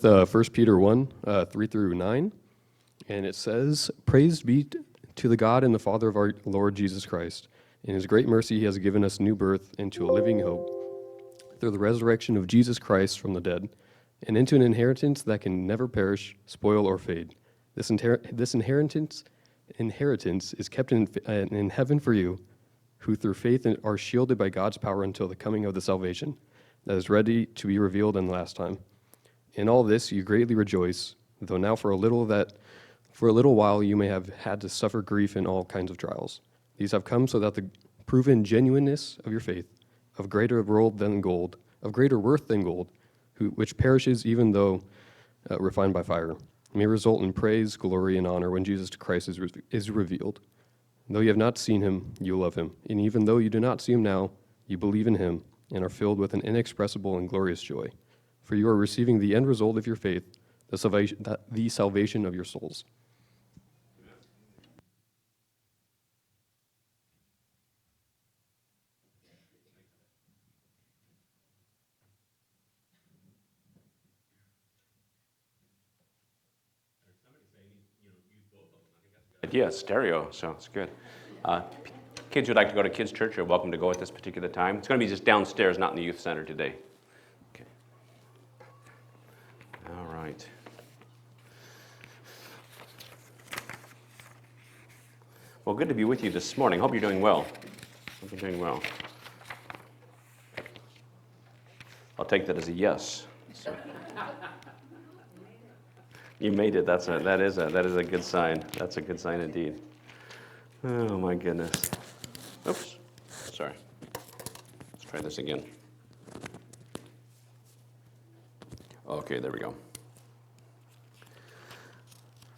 1 Peter 1, 3 through 9, and it says, "Praise be to the God and the Father of our Lord Jesus Christ. In his great mercy he has given us new birth into a living hope through the resurrection of Jesus Christ from the dead, and into an inheritance that can never perish, spoil, or fade. This inheritance is kept in heaven for you, who through faith are shielded by God's power until the coming of the salvation that is ready to be revealed in the last time. In all this you greatly rejoice, though now for a little while you may have had to suffer grief in all kinds of trials. These have come so that the proven genuineness of your faith, of greater worth than gold, which perishes even though refined by fire, may result in praise, glory, and honor when Jesus Christ is revealed. Though you have not seen him, you love him, and even though you do not see him now, you believe in him and are filled with an inexpressible and glorious joy. For you are receiving the end result of your faith, the salvation of your souls." Yeah, stereo, so it's good. Kids who'd like to go to kids' church are welcome to go at this particular time. It's going to be just downstairs, not in the youth center today. Okay. All right. Well, good to be with you this morning. Hope you're doing well. Hope you're doing well. I'll take that as a yes. So. You made it. That is a good sign. That's a good sign indeed. Oh my goodness. Oops. Sorry. Let's try this again. Okay, there we go.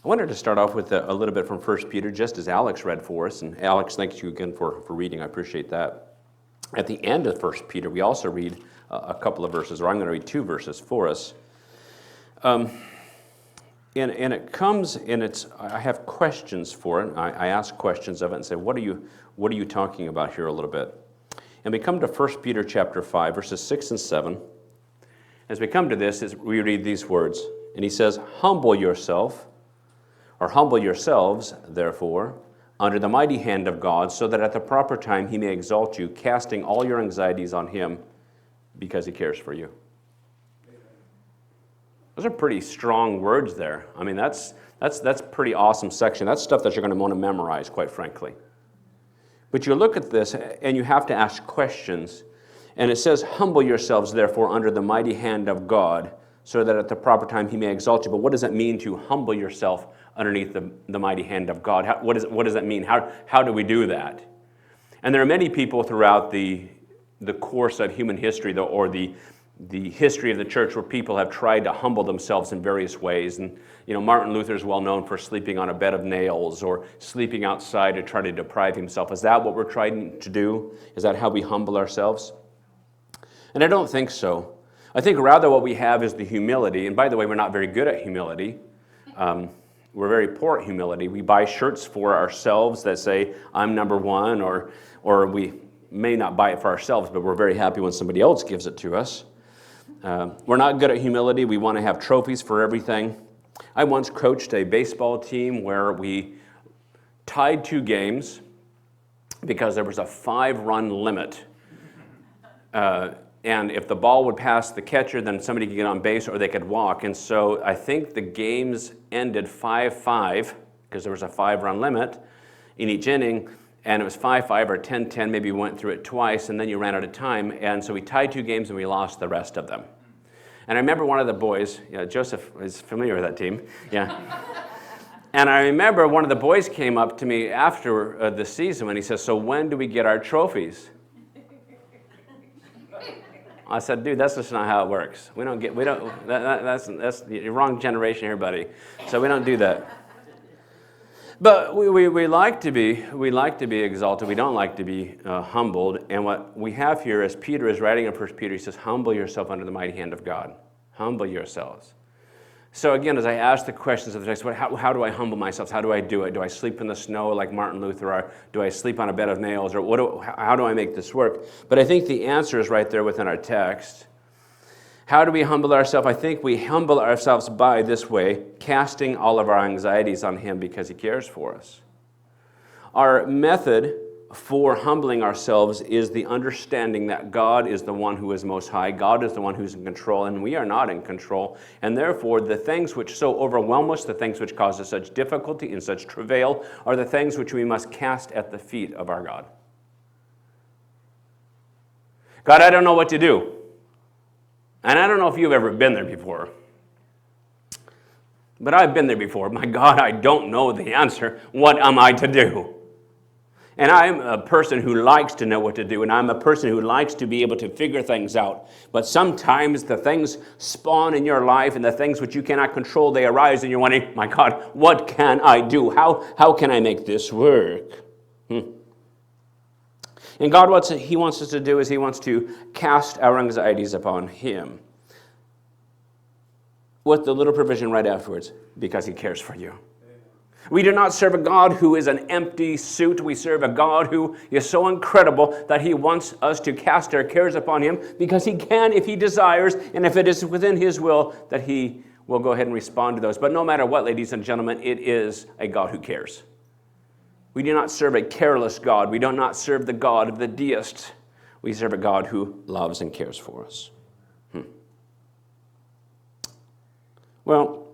I wanted to start off with a little bit from 1 Peter, just as Alex read for us. And Alex, thank you again for reading. I appreciate that. At the end of 1 Peter, we also read a couple of verses, or I'm going to read two verses for us. And it comes, and I have questions for it. I ask questions of it and say, what are you talking about here a little bit? And we come to 1 Peter chapter 5, verses 6 and 7. As we come to this, we read these words, and he says, humble yourselves, therefore, under the mighty hand of God, so that at the proper time he may exalt you, casting all your anxieties on him, because he cares for you. Those are pretty strong words there. I mean, that's pretty awesome section. That's stuff that you're going to want to memorize, quite frankly. But you look at this, and you have to ask questions. And it says, humble yourselves, therefore, under the mighty hand of God, so that at the proper time he may exalt you. But what does it mean to humble yourself underneath the mighty hand of God? What does that mean? How do we do that? And there are many people throughout the course of human history, or the history of the church, where people have tried to humble themselves in various ways. And, Martin Luther is well known for sleeping on a bed of nails or sleeping outside to try to deprive himself. Is that what we're trying to do? Is that how we humble ourselves? And I don't think so. I think rather what we have is the humility. And by the way, we're not very good at humility. We're very poor at humility. We buy shirts for ourselves that say, I'm number one, or we may not buy it for ourselves, but we're very happy when somebody else gives it to us. We're not good at humility. We want to have trophies for everything. I once coached a baseball team where we tied 2 games because there was a 5-run limit. And if the ball would pass the catcher, then somebody could get on base or they could walk. And so I think the games ended 5-5 because there was a 5-run limit in each inning. And it was 5-5 or 10-10, maybe we went through it twice, and then you ran out of time. And so we tied 2 games and we lost the rest of them. And I remember one of the boys, Joseph is familiar with that team, yeah. And I remember one of the boys came up to me after the season and he says, so when do we get our trophies? I said, dude, that's just not how it works. That's the wrong generation here, buddy. So we don't do that. But we like to be exalted. We don't like to be humbled. And what we have here is Peter is writing in 1 Peter. He says, humble yourself under the mighty hand of God. Humble yourselves. So again, as I ask the questions of the text, how do I humble myself? How do I do it? Do I sleep in the snow like Martin Luther? Or do I sleep on a bed of nails? Or how do I make this work? But I think the answer is right there within our text. How do we humble ourselves? I think we humble ourselves by this way, casting all of our anxieties on him because he cares for us. Our method for humbling ourselves is the understanding that God is the one who is most high. God is the one who's in control, and we are not in control. And therefore, the things which so overwhelm us, the things which cause us such difficulty and such travail, are the things which we must cast at the feet of our God. God, I don't know what to do. And I don't know if you've ever been there before. But I've been there before. My God, I don't know the answer. What am I to do? And I'm a person who likes to know what to do, and I'm a person who likes to be able to figure things out. But sometimes the things spawn in your life, and the things which you cannot control, they arise, and you're wondering, my God, what can I do? How can I make this work? And God, what he wants us to do is he wants to cast our anxieties upon him. With the little provision right afterwards, because he cares for you. We do not serve a God who is an empty suit. We serve a God who is so incredible that he wants us to cast our cares upon him because he can if he desires, and if it is within his will, that he will go ahead and respond to those. But no matter what, ladies and gentlemen, it is a God who cares. We do not serve a careless God. We do not serve the God of the deists. We serve a God who loves and cares for us. Well,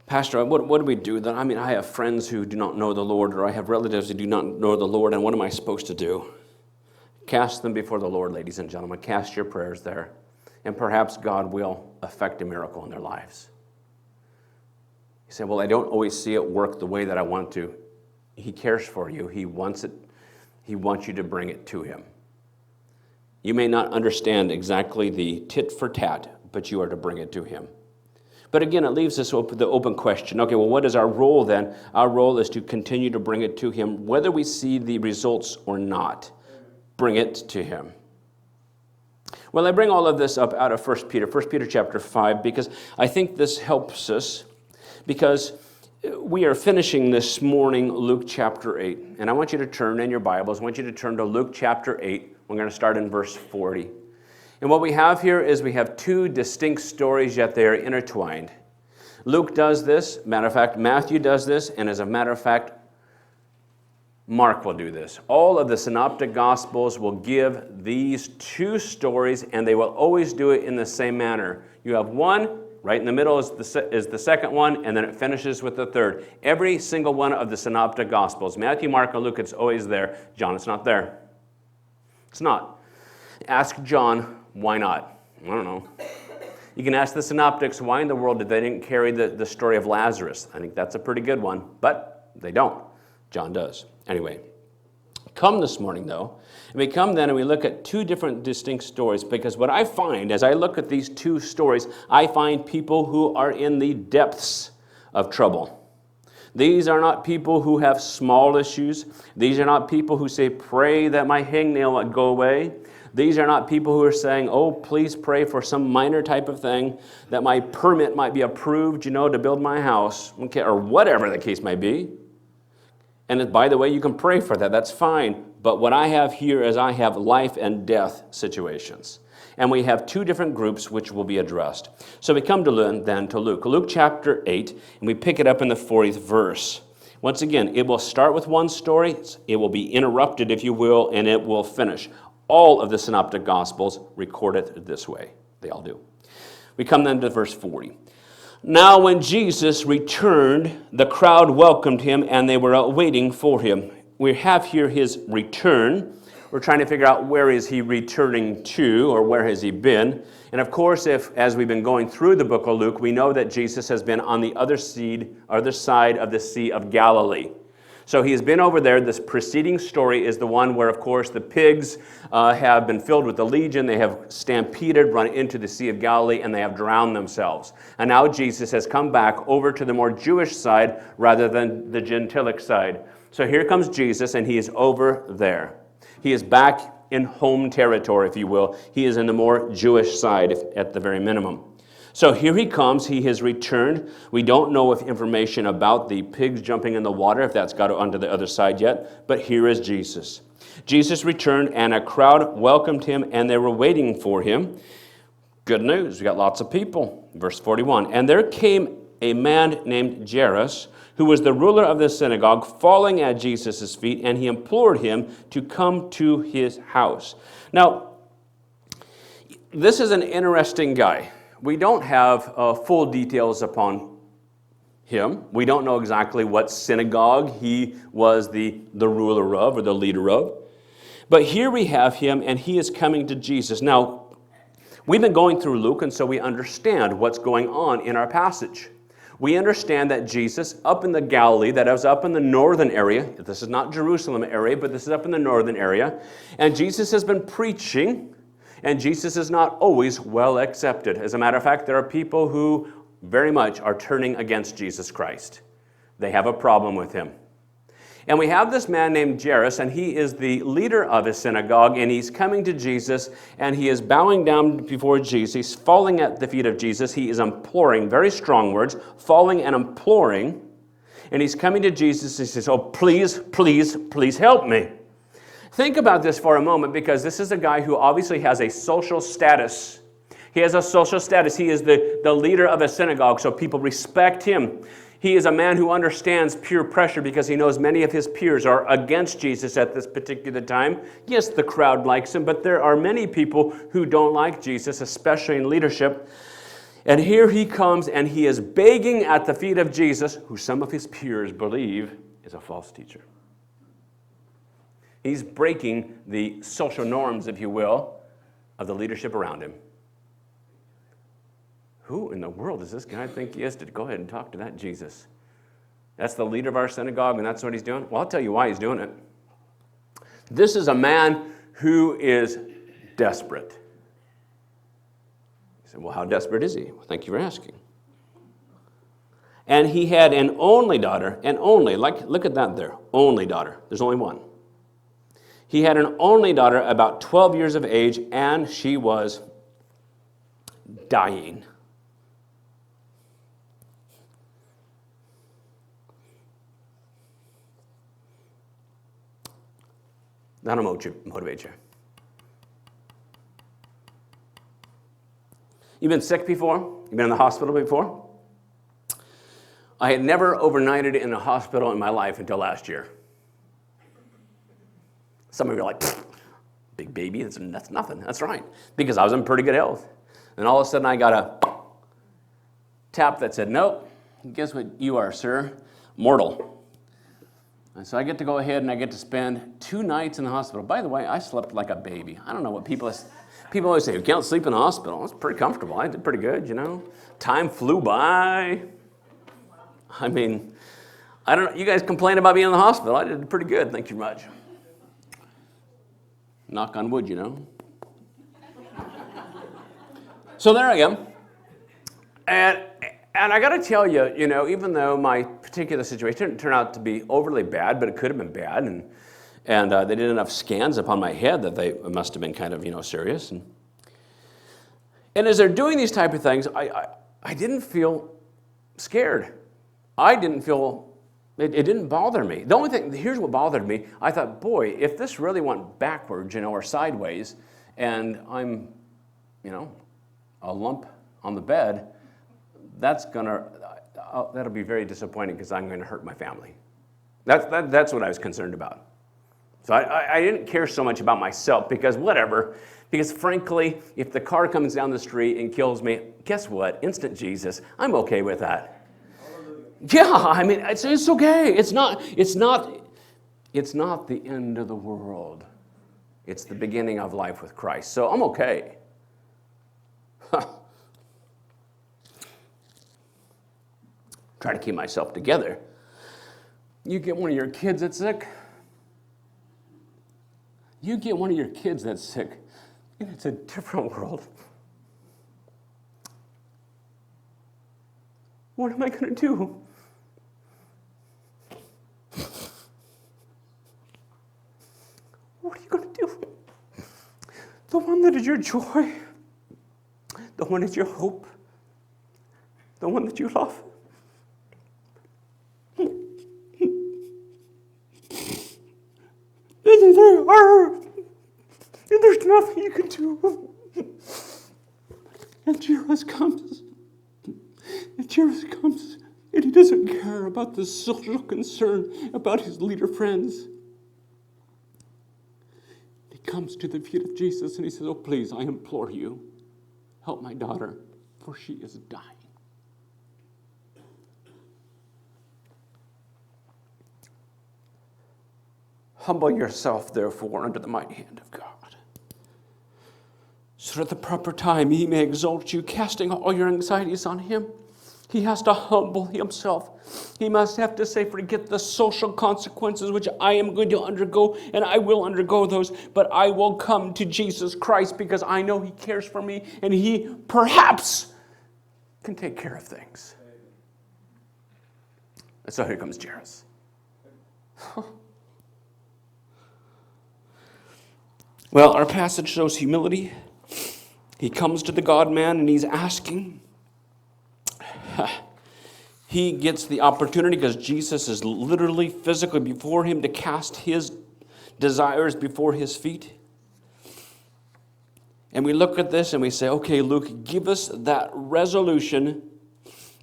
Pastor, what do we do then? I mean, I have friends who do not know the Lord, or I have relatives who do not know the Lord, and what am I supposed to do? Cast them before the Lord, ladies and gentlemen. Cast your prayers there, and perhaps God will effect a miracle in their lives. You say, well, I don't always see it work the way that I want to. He cares for you. He wants it. He wants you to bring it to him. You may not understand exactly the tit for tat, but you are to bring it to him. But again, it leaves us the open question. Okay, well, what is our role then? Our role is to continue to bring it to him, whether we see the results or not. Bring it to him. Well, I bring all of this up out of 1 Peter chapter 5, because I think this helps us, because we are finishing this morning Luke chapter 8. And I want you to turn in your Bibles. I want you to turn to Luke chapter 8. We're going to start in verse 40. And what we have here is we have two distinct stories, yet they are intertwined. Luke does this. Matter of fact, Matthew does this. And as a matter of fact, Mark will do this. All of the synoptic gospels will give these two stories, and they will always do it in the same manner. You have one, right in the middle is the second one, and then it finishes with the third. Every single one of the synoptic gospels, Matthew, Mark, and Luke, it's always there. John, it's not there. It's not. Ask John, why not? I don't know. You can ask the synoptics, why in the world did they didn't carry the story of Lazarus? I think that's a pretty good one, but they don't. John does. Anyway, come this morning, though, and we come then and we look at two different distinct stories, because what I find as I look at these two stories, I find people who are in the depths of trouble. These are not people who have small issues. These are not people who say, pray that my hangnail would go away. These are not people who are saying, oh, please pray for some minor type of thing, that my permit might be approved, to build my house, okay, or whatever the case may be. And by the way, you can pray for that. That's fine. But what I have here is I have life and death situations. And we have two different groups which will be addressed. So we come to Luke. Luke chapter 8, and we pick it up in the 40th verse. Once again, it will start with one story. It will be interrupted, if you will, and it will finish. All of the synoptic gospels record it this way. They all do. We come then to verse 40. Now when Jesus returned, the crowd welcomed him, and they were waiting for him. We have here his return. We're trying to figure out where is he returning to, or where has he been. And of course, as we've been going through the book of Luke, we know that Jesus has been on the other side of the Sea of Galilee. So he has been over there. This preceding story is the one where, of course, the pigs have been filled with the legion. They have stampeded, run into the Sea of Galilee, and they have drowned themselves. And now Jesus has come back over to the more Jewish side rather than the Gentilic side. So here comes Jesus, and he is over there. He is back in home territory, if you will. He is in the more Jewish side at the very minimum. So here he comes. He has returned. We don't know if information about the pigs jumping in the water, if that's got onto the other side yet, but here is Jesus. Jesus returned, and a crowd welcomed him, and they were waiting for him. Good news, we got lots of people. Verse 41, and there came a man named Jairus, who was the ruler of the synagogue, falling at Jesus' feet, and he implored him to come to his house. Now, this is an interesting guy. We don't have full details upon him. We don't know exactly what synagogue he was the ruler of or the leader of. But here we have him, and he is coming to Jesus. Now, we've been going through Luke, and so we understand what's going on in our passage. We understand that Jesus, up in the Galilee, that is up in the northern area, this is not Jerusalem area, but this is up in the northern area, and Jesus has been preaching, and Jesus is not always well accepted. As a matter of fact, there are people who very much are turning against Jesus Christ. They have a problem with him. And we have this man named Jairus, and he is the leader of his synagogue, and he's coming to Jesus, and he is bowing down before Jesus. He's falling at the feet of Jesus. He is imploring, very strong words, falling and imploring, and he's coming to Jesus. He says, oh, please, please, please help me. Think about this for a moment, because this is a guy who obviously has a social status. He has a social status. He is the leader of a synagogue, so people respect him. He is a man who understands peer pressure because he knows many of his peers are against Jesus at this particular time. Yes, the crowd likes him, but there are many people who don't like Jesus, especially in leadership. And here he comes, and he is begging at the feet of Jesus, who some of his peers believe is a false teacher. He's breaking the social norms, if you will, of the leadership around him. Who in the world does this guy think he is to go ahead and talk to that Jesus? That's the leader of our synagogue, and that's what he's doing? Well, I'll tell you why he's doing it. This is a man who is desperate. You say, well, how desperate is he? Well, thank you for asking. And he had an only daughter, look at that there, only daughter. There's only one. He had an only daughter about 12 years of age, and she was dying. That'll motivate you. You've been sick before? You've been in the hospital before? I had never overnighted in a hospital in my life until last year. Some of you are like, big baby, that's nothing. That's right, because I was in pretty good health. And all of a sudden I got a tap that said, nope, guess what you are, sir? Mortal. And so I get to go ahead and I get to spend 2 nights in the hospital. By the way, I slept like a baby. I don't know what people always say, you can't sleep in the hospital. It's pretty comfortable. I did pretty good, you know. Time flew by. I mean, I don't know. You guys complain about being in the hospital. I did pretty good. Thank you very much. Knock on wood, you know. So there I am. And I got to tell you, you know, even though my particular situation didn't turn out to be overly bad, but it could have been bad, and they did enough scans upon my head that they must have been kind of, you know, serious. And as they're doing these type of things, I didn't feel scared. I didn't feel, it didn't bother me. The only thing, here's what bothered me. I thought, boy, if this really went backwards, you know, or sideways, and I'm, you know, a lump on the bed, that'll be very disappointing because I'm going to hurt my family. That's what I was concerned about. So I didn't care so much about myself because whatever. Because frankly, if the car comes down the street and kills me, guess what? Instant Jesus. I'm okay with that. Yeah, I mean, it's okay. It's not the end of the world. It's the beginning of life with Christ. So I'm okay. Try to keep myself together. You get one of your kids that's sick. And it's a different world. What am I going to do? What are you going to do? The one that is your joy, the one that is your hope, the one that you love. And there's nothing you can do. And Jairus comes. And he doesn't care about the social concern about his leader friends. He comes to the feet of Jesus and he says, oh, please, I implore you, help my daughter, for she is dying. Humble yourself, therefore, under the mighty hand of God, so that at the proper time he may exalt you, casting all your anxieties on him. He has to humble himself. He must have to say, forget the social consequences which I am going to undergo, and I will undergo those, but I will come to Jesus Christ because I know he cares for me, and he perhaps can take care of things. And so here comes Jairus. Well, our passage shows humility. He comes to the God-man and he's asking. He gets the opportunity because Jesus is literally, physically before him to cast his desires before his feet. And we look at this and we say, okay, Luke, give us that resolution.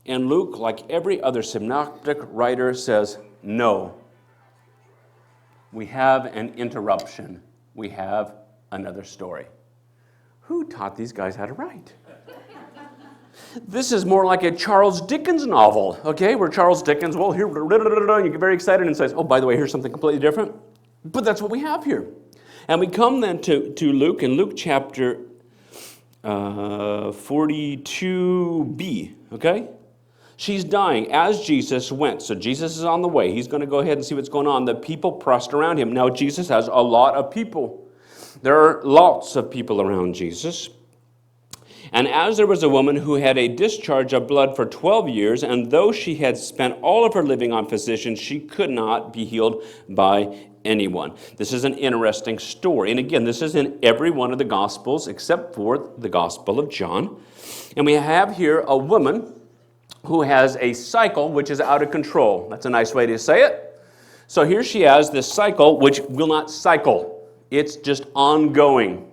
And Luke, like every other synoptic writer, says, no. We have an interruption. We have another story. Who taught these guys how to write? This is more like a Charles Dickens novel, okay? Where Charles Dickens, well, here, you get very excited and says, oh, by the way, here's something completely different. But that's what we have here. And we come then to Luke, in Luke chapter 42b, okay? She's dying as Jesus went. So Jesus is on the way. He's going to go ahead and see what's going on. The people pressed around him. Now Jesus has a lot of people. There are lots of people around Jesus. And as there was a woman who had a discharge of blood for 12 years, and though she had spent all of her living on physicians, she could not be healed by anyone. This is an interesting story. And again, this is in every one of the Gospels except for the Gospel of John. And we have here a woman who has a cycle which is out of control. That's a nice way to say it. So here she has this cycle which will not cycle. It's just ongoing.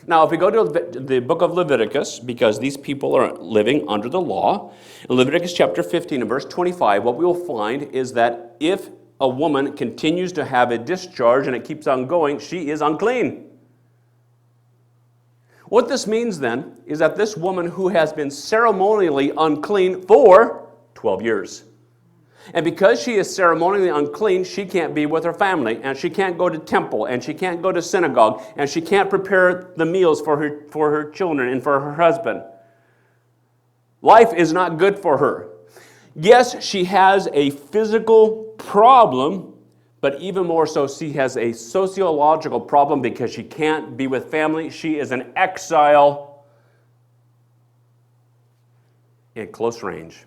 Now, if we go to the book of Leviticus, because these people are living under the law, in Leviticus chapter 15 and verse 25, what we will find is that if a woman continues to have a discharge and it keeps on going, she is unclean. What this means then is that this woman who has been ceremonially unclean for 12 years, and because she is ceremonially unclean, she can't be with her family, and she can't go to temple, and she can't go to synagogue, and she can't prepare the meals for her children and for her husband. Life is not good for her. Yes, she has a physical problem, but even more so, she has a sociological problem because she can't be with family. She is an exile in close range.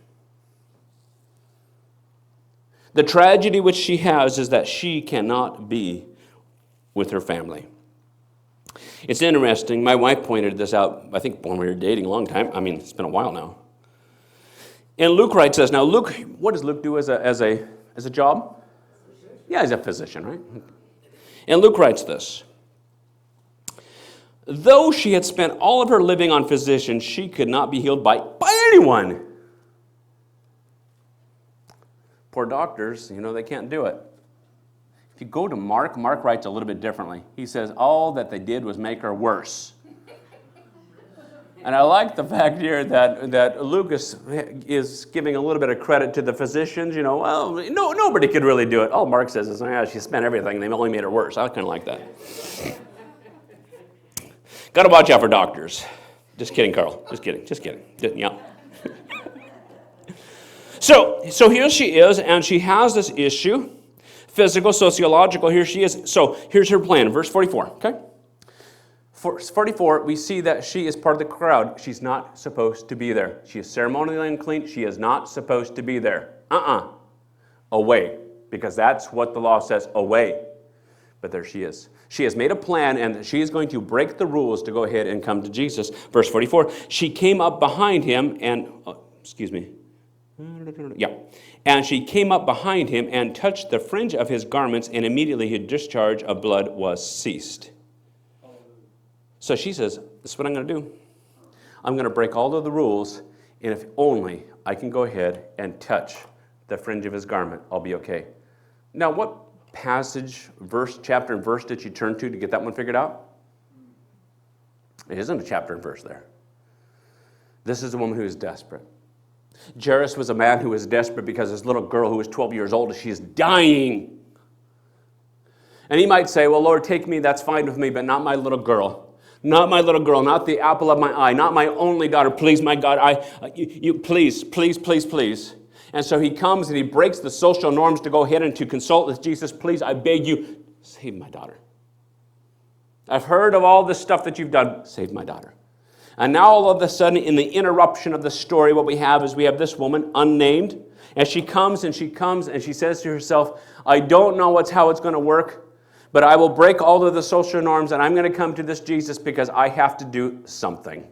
The tragedy which she has is that she cannot be with her family. It's interesting. My wife pointed this out, I think, when we were dating a long time. I mean, it's been a while now. And Luke writes this. Now, Luke, what does Luke do as a job? Yeah, he's a physician, right? And Luke writes this. Though she had spent all of her living on physicians, she could not be healed by anyone. Poor doctors, they can't do it. If you go to Mark writes a little bit differently. He says, all that they did was make her worse. And I like the fact here that Luke is giving a little bit of credit to the physicians. Well, nobody could really do it. All Mark says is, yeah, she spent everything. They only made her worse. I kind of like that. Got to watch out for doctors. Just kidding, Carl. Just kidding. Yeah. So here she is, and she has this issue, physical, sociological. Here she is. So here's her plan, verse 44, okay? Verse 44, we see that she is part of the crowd. She's not supposed to be there. She is ceremonially unclean. She is not supposed to be there. Away, because that's what the law says, away. But there she is. She has made a plan, and she is going to break the rules to go ahead and come to Jesus. Verse 44, she came up behind him and, Yeah. And she came up behind him and touched the fringe of his garments, and immediately his discharge of blood was ceased. So she says, this is what I'm going to do. I'm going to break all of the rules, and if only I can go ahead and touch the fringe of his garment, I'll be okay. Now, what passage, verse, chapter, and verse did she turn to get that one figured out? It isn't a chapter and verse there. This is a woman who is desperate. Jairus was a man who was desperate because his little girl, who was 12 years old, she is dying. And he might say, well, Lord, take me, that's fine with me, but not my little girl. Not my little girl, not the apple of my eye, not my only daughter. Please, my God, please, please, please, please. And so he comes and he breaks the social norms to go ahead and to consult with Jesus. Please, I beg you, save my daughter. I've heard of all this stuff that you've done. Save my daughter. And now all of a sudden, in the interruption of the story, what we have is we have this woman, unnamed, and she comes and she says to herself, I don't know how it's going to work, but I will break all of the social norms, and I'm going to come to this Jesus because I have to do something.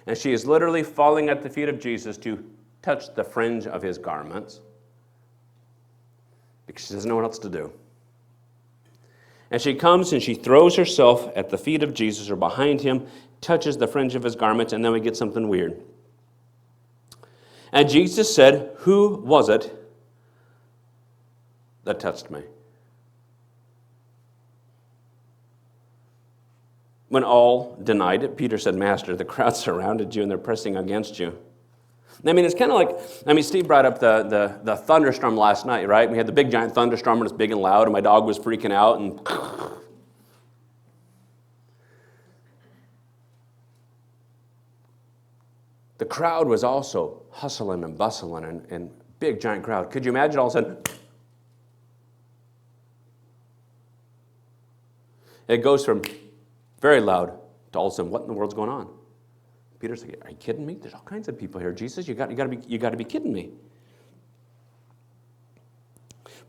And she is literally falling at the feet of Jesus to touch the fringe of his garments because she doesn't know what else to do. And she comes and she throws herself at the feet of Jesus or behind him, touches the fringe of his garments, and then we get something weird. And Jesus said, who was it that touched me? When all denied it, Peter said, Master, the crowd surrounded you and they're pressing against you. I mean, it's kind of like, Steve brought up the thunderstorm last night, right? We had the big giant thunderstorm and it's big and loud and my dog was freaking out and the crowd was also hustling and bustling and big giant crowd. Could you imagine all of a sudden? It goes from very loud to all of a sudden, what in the world's going on? Peter's like, are you kidding me? There's all kinds of people here. Jesus, you got to be kidding me.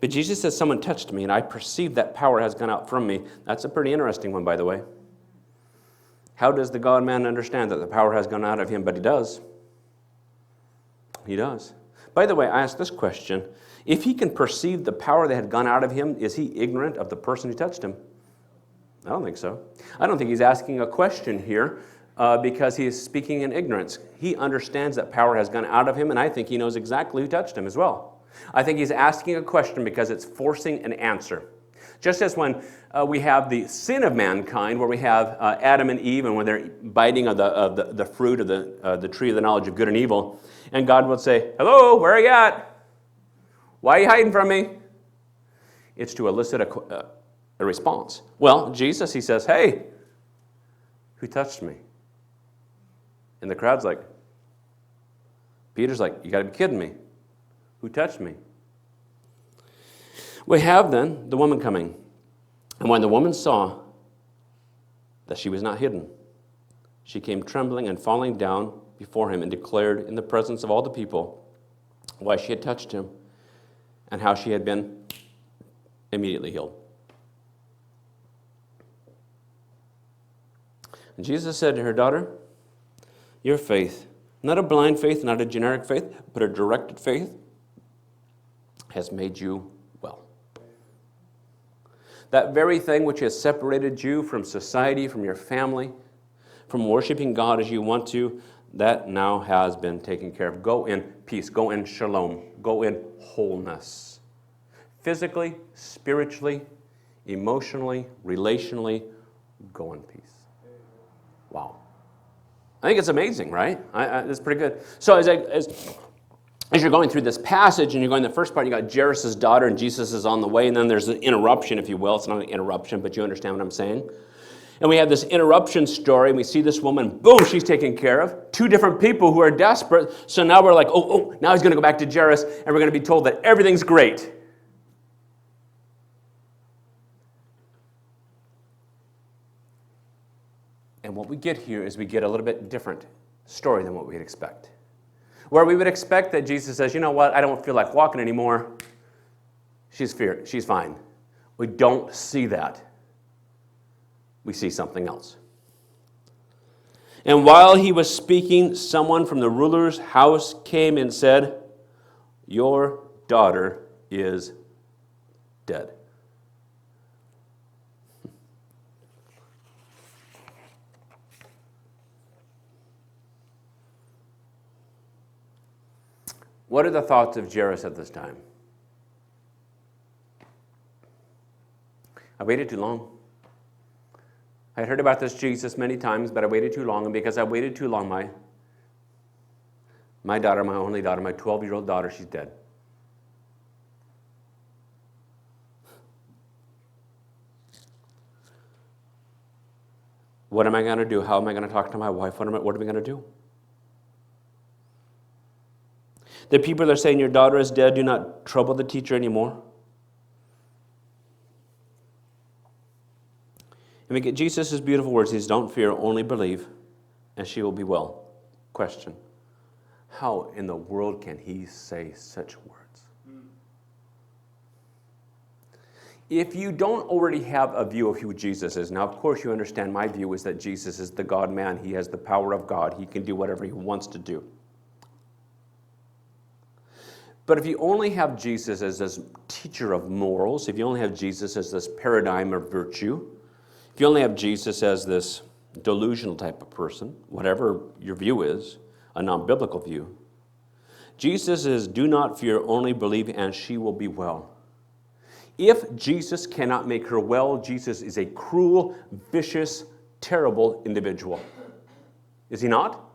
But Jesus says, someone touched me, and I perceive that power has gone out from me. That's a pretty interesting one, by the way. How does the God-man understand that the power has gone out of him? But he does. He does. By the way, I ask this question. If he can perceive the power that had gone out of him, is he ignorant of the person who touched him? I don't think so. I don't think he's asking a question here because he is speaking in ignorance. He understands that power has gone out of him, and I think he knows exactly who touched him as well. I think he's asking a question because it's forcing an answer. Just as when we have the sin of mankind, where we have Adam and Eve, and when they're biting of the fruit of the tree of the knowledge of good and evil, and God would say, hello, where are you at? Why are you hiding from me? It's to elicit a response. Well, Jesus, he says, hey, who touched me? And the crowd's like, Peter's like, you got to be kidding me. Who touched me? We have then the woman coming. And when the woman saw that she was not hidden, she came trembling and falling down before him and declared in the presence of all the people why she had touched him and how she had been immediately healed. And Jesus said to her, daughter, your faith, not a blind faith, not a generic faith, but a directed faith, has made you well. That very thing which has separated you from society, from your family, from worshiping God as you want to, that now has been taken care of. Go in peace, go in shalom, go in wholeness. Physically, spiritually, emotionally, relationally, go in peace. Wow. I think it's amazing, right? It's pretty good. So as you're going through this passage and you're going the first part, you got Jairus' daughter and Jesus is on the way, and then there's an interruption, if you will. It's not an interruption, but you understand what I'm saying. And we have this interruption story, and we see this woman, boom, she's taken care of. Two different people who are desperate. So now we're like, now he's going to go back to Jairus, and we're going to be told that everything's great. And what we get here is we get a little bit different story than what we'd expect. Where we would expect that Jesus says, you know what, I don't feel like walking anymore. She's fine. We don't see that. We see something else. And while he was speaking, someone from the ruler's house came and said, "Your daughter is dead." What are the thoughts of Jairus at this time? I waited too long. I heard about this Jesus many times, but I waited too long, and because I waited too long, my daughter, my only daughter, my 12-year-old daughter, she's dead. What am I going to do? How am I going to talk to my wife? What are we going to do? The people that are saying your daughter is dead, do not trouble the teacher anymore. And we get Jesus' beautiful words. He says, "Don't fear, only believe, and she will be well." Question: how in the world can he say such words? If you don't already have a view of who Jesus is, now of course you understand my view is that Jesus is the God-man. He has the power of God. He can do whatever he wants to do. But if you only have Jesus as this teacher of morals, if you only have Jesus as this paradigm of virtue, if you only have Jesus as this delusional type of person, whatever your view is, a non-biblical view, Jesus is, "Do not fear, only believe, and she will be well." If Jesus cannot make her well, Jesus is a cruel, vicious, terrible individual. Is he not?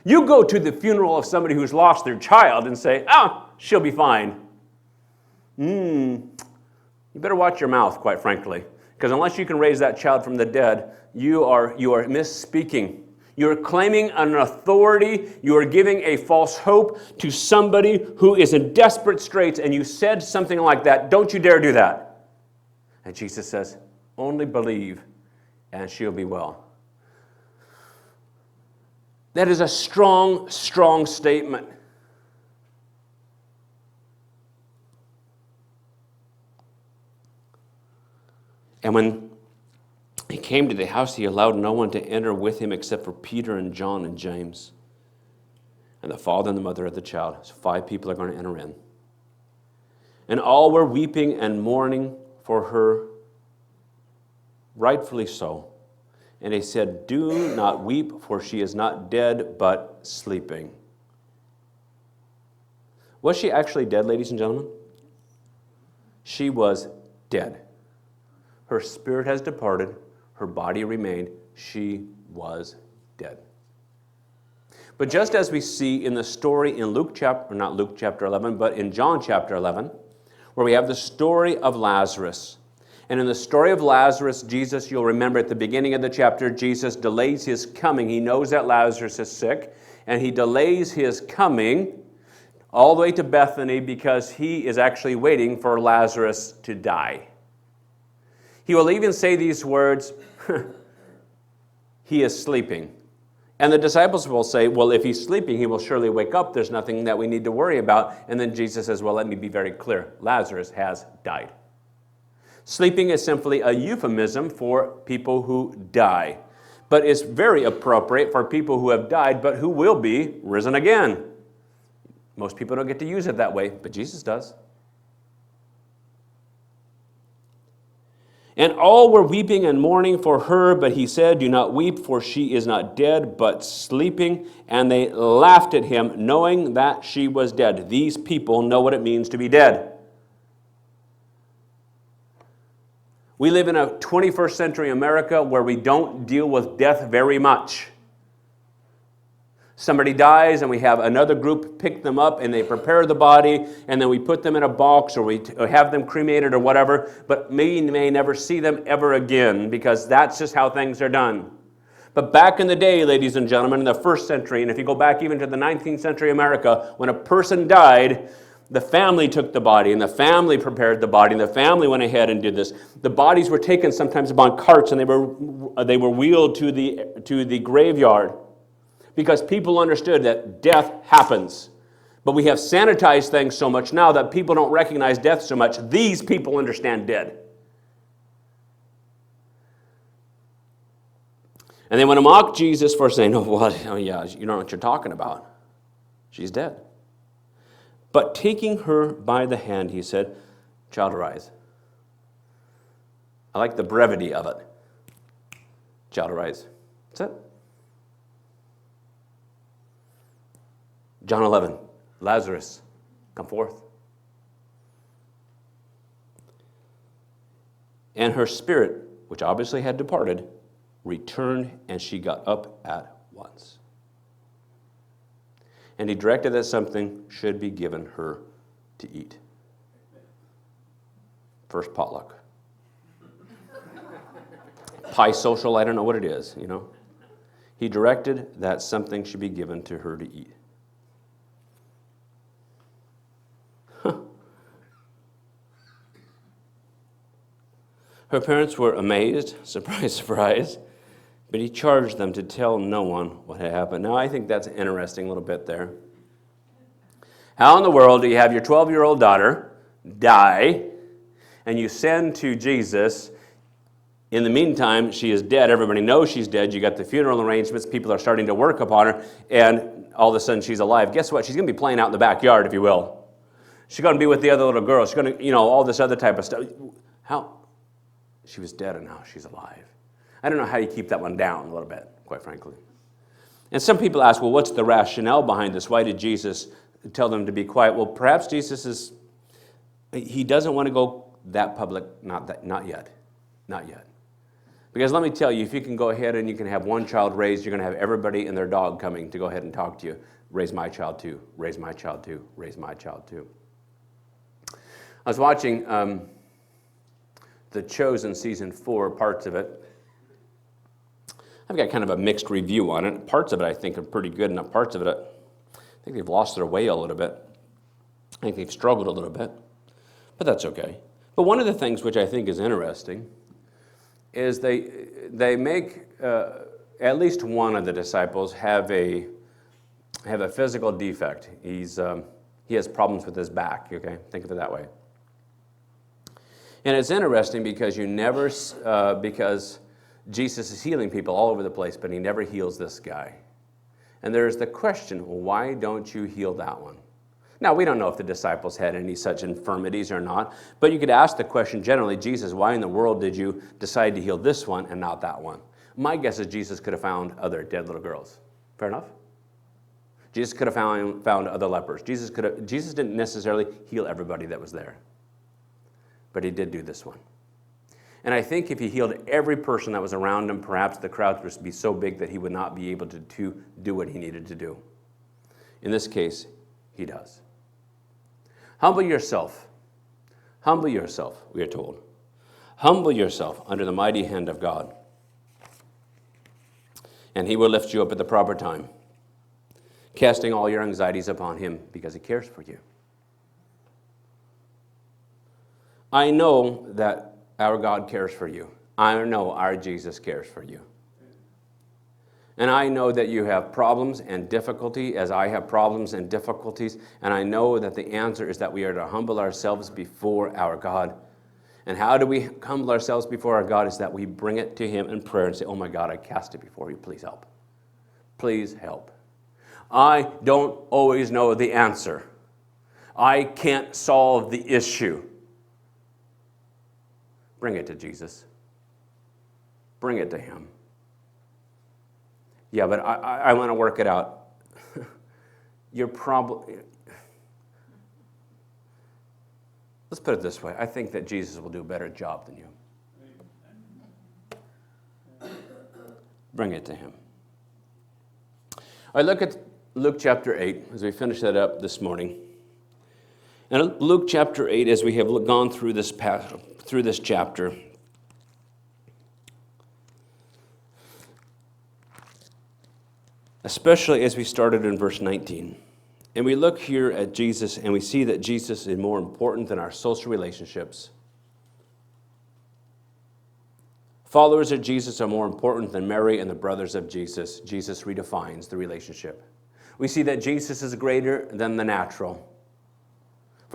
You go to the funeral of somebody who's lost their child and say, "Oh, she'll be fine." You better watch your mouth, quite frankly. Because unless you can raise that child from the dead, you are misspeaking. You're claiming an authority. You are giving a false hope to somebody who is in desperate straits, and you said something like that. Don't you dare do that. And Jesus says, "Only believe, and she'll be well." That is a strong, strong statement. And when he came to the house, he allowed no one to enter with him except for Peter and John and James and the father and the mother of the child. So 5 people are going to enter in. And all were weeping and mourning for her, rightfully so. And they said, "Do not weep, for she is not dead, but sleeping." Was she actually dead, ladies and gentlemen? She was dead. Her spirit has departed. Her body remained. She was dead. But just as we see in the story in not Luke chapter 11, but in John chapter 11, where we have the story of Lazarus. And in the story of Lazarus, Jesus, you'll remember at the beginning of the chapter, Jesus delays his coming. He knows that Lazarus is sick, and he delays his coming all the way to Bethany because he is actually waiting for Lazarus to die. He will even say these words, "He is sleeping." And the disciples will say, "Well, if he's sleeping, he will surely wake up. There's nothing that we need to worry about." And then Jesus says, "Well, let me be very clear. Lazarus has died." Sleeping is simply a euphemism for people who die, but it's very appropriate for people who have died, but who will be risen again. Most people don't get to use it that way, but Jesus does. And all were weeping and mourning for her, but he said, "Do not weep, for she is not dead, but sleeping." And they laughed at him, knowing that she was dead. These people know what it means to be dead. We live in a 21st century America where we don't deal with death very much. Somebody dies and we have another group pick them up and they prepare the body and then we put them in a box or we have them cremated or whatever, but we may never see them ever again because that's just how things are done. But back in the day, ladies and gentlemen, in the 1st century, and if you go back even to the 19th century America, when a person died, the family took the body, and the family prepared the body, and the family went ahead and did this. The bodies were taken sometimes upon carts, and they were wheeled to the graveyard because people understood that death happens. But we have sanitized things so much now that people don't recognize death so much. These people understand dead. And they want to mock Jesus for saying, oh yeah, you don't know what you're talking about. She's dead. But taking her by the hand, he said, child, arise. I like the brevity of it. Child, arise. That's it. John 11, Lazarus, come forth. And her spirit, which obviously had departed, returned, and she got up at once. And he directed that something should be given her to eat. First potluck. Pie social, I don't know what it is, you know. He directed that something should be given to her to eat. Her parents were amazed, surprise, but he charged them to tell no one what had happened. Now, I think that's an interesting little bit there. How in the world do you have your 12-year-old daughter die, and you send to Jesus? In the meantime, she is dead. Everybody knows she's dead. You got the funeral arrangements. People are starting to work upon her, and all of a sudden she's alive. Guess what? She's going to be playing out in the backyard, if you will. She's going to be with the other little girls. She's going to, all this other type of stuff. How? She was dead and now she's alive. I don't know how you keep that one down a little bit, quite frankly. And some people ask, well, what's the rationale behind this? Why did Jesus tell them to be quiet? Well, perhaps Jesus he doesn't want to go that public, not yet. Not yet. Because let me tell you, if you can go ahead and you can have one child raised, you're going to have everybody and their dog coming to go ahead and talk to you. Raise my child too. Raise my child too. Raise my child too. I was watching The Chosen Season 4, parts of it. I've got kind of a mixed review on it. Parts of it I think are pretty good, and parts of it I think they've lost their way a little bit. I think they've struggled a little bit, but that's okay. But one of the things which I think is interesting is they make at least one of the disciples have a physical defect. He has problems with his back. Okay, think of it that way. And it's interesting because because Jesus is healing people all over the place, but he never heals this guy. And there's the question, why don't you heal that one? Now, we don't know if the disciples had any such infirmities or not, but you could ask the question generally, Jesus, why in the world did you decide to heal this one and not that one? My guess is Jesus could have found other dead little girls. Fair enough? Jesus could have found other lepers. Jesus didn't necessarily heal everybody that was there. But he did do this one. And I think if he healed every person that was around him, perhaps the crowds would be so big that he would not be able to do what he needed to do. In this case, he does. Humble yourself. Humble yourself, we are told. Humble yourself under the mighty hand of God. And he will lift you up at the proper time, casting all your anxieties upon him because he cares for you. I know that our God cares for you. I know our Jesus cares for you. And I know that you have problems and difficulty as I have problems and difficulties. And I know that the answer is that we are to humble ourselves before our God. And how do we humble ourselves before our God? Is that we bring it to him in prayer and say, oh my God, I cast it before you. Please help. Please help. I don't always know the answer. I can't solve the issue. Bring it to Jesus. Bring it to him. Yeah, but I want to work it out. You're probably... Let's put it this way. I think that Jesus will do a better job than you. Bring it to him. I look at Luke chapter 8 as we finish that up this morning. And Luke chapter 8, as we have gone through this chapter, especially as we started in verse 19. And we look here at Jesus and we see that Jesus is more important than our social relationships. Followers of Jesus are more important than Mary and the brothers of Jesus. Jesus redefines the relationship. We see that Jesus is greater than the natural.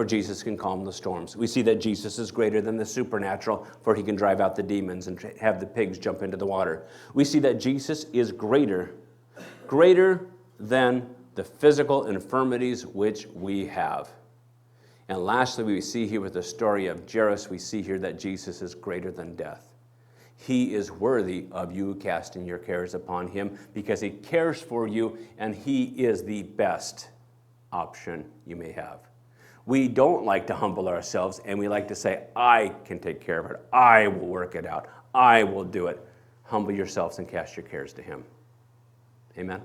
for Jesus can calm the storms. We see that Jesus is greater than the supernatural, for he can drive out the demons and have the pigs jump into the water. We see that Jesus is greater than the physical infirmities which we have. And lastly, we see here with the story of Jairus, we see here that Jesus is greater than death. He is worthy of you casting your cares upon him because he cares for you and he is the best option you may have. We don't like to humble ourselves and we like to say, I can take care of it. I will work it out. I will do it. Humble yourselves and cast your cares to him. Amen.